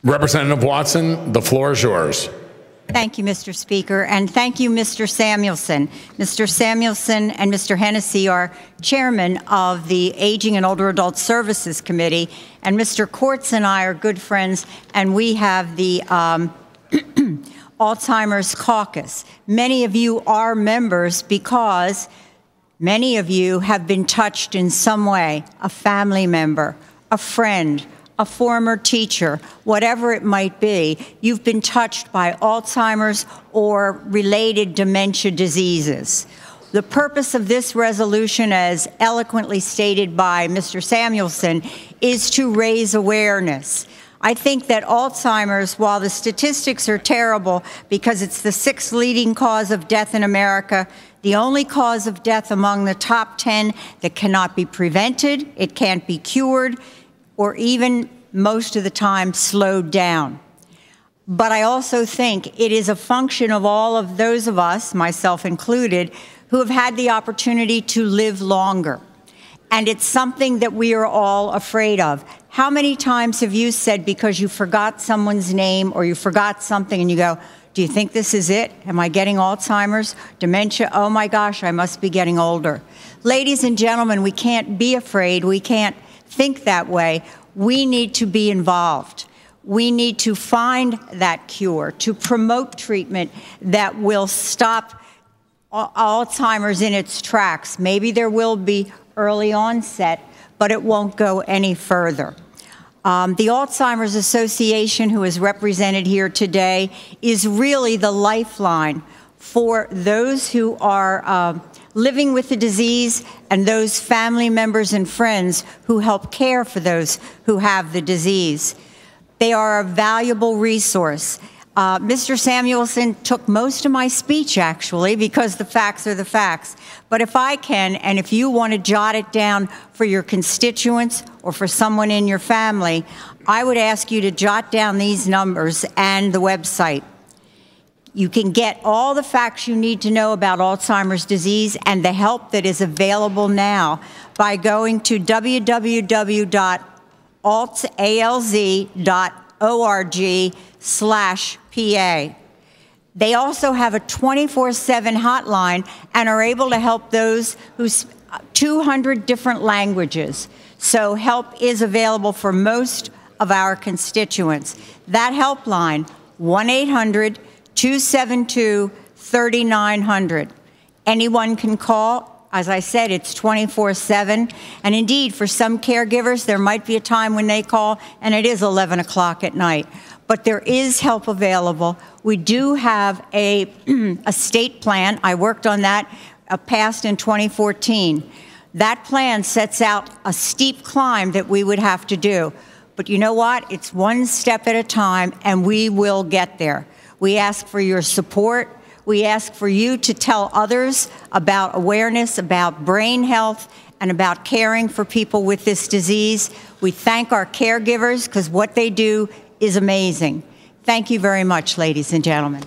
Representative Watson, the floor is yours. Thank you, Mr. Speaker, and thank you, Mr. Samuelson. Mr. Samuelson and Mr. Hennessy are chairman of the Aging and Older Adult Services Committee, and Mr. Kortz and I are good friends, and we have the Alzheimer's Caucus. Many of you are members because many of you have been touched in some way, a family member, a friend, a former teacher, whatever it might be. You've been touched by Alzheimer's or related dementia diseases. The purpose of this resolution, as eloquently stated by Mr. Samuelson, is to raise awareness. I think that Alzheimer's, while the statistics are terrible because it's the 6th leading cause of death in America, the only cause of death among the top 10 that cannot be prevented, it can't be cured, or even most of the time slowed down. But I also think it is a function of all of those of us, myself included, who have had the opportunity to live longer. And it's something that we are all afraid of. How many times have you said, because you forgot someone's name or you forgot something and you go, do you think this is it? Am I getting Alzheimer's, dementia? Oh my gosh, I must be getting older. Ladies and gentlemen, we can't be afraid. We can't think that way. We need to be involved. We need to find that cure, to promote treatment that will stop Alzheimer's in its tracks. Maybe there will be early onset, but it won't go any further. The Alzheimer's Association, who is represented here today, is really the lifeline for those who are living with the disease and those family members and friends who help care for those who have the disease. They are a valuable resource. Mr. Samuelson took most of my speech, actually, because the facts are the facts. But if I can, and if you want to jot it down for your constituents or for someone in your family, I would ask you to jot down these numbers and the website. You can get all the facts you need to know about Alzheimer's disease and the help that is available now by going to www.alz.org/PA. They also have a 24/7 hotline and are able to help those who speak 200 different languages. So help is available for most of our constituents. That helpline, 1-800-272-3900. Anyone can call. As I said, it's 24/7. And indeed, for some caregivers, there might be a time when they call and it is 11 o'clock at night. But there is help available. We do have a state plan. I worked on that, passed in 2014. That plan sets out a steep climb that we would have to do. But you know what? It's one step at a time, and we will get there. We ask for your support. We ask for you to tell others about awareness, about brain health, and about caring for people with this disease. We thank our caregivers because what they do is amazing. Thank you very much, ladies and gentlemen.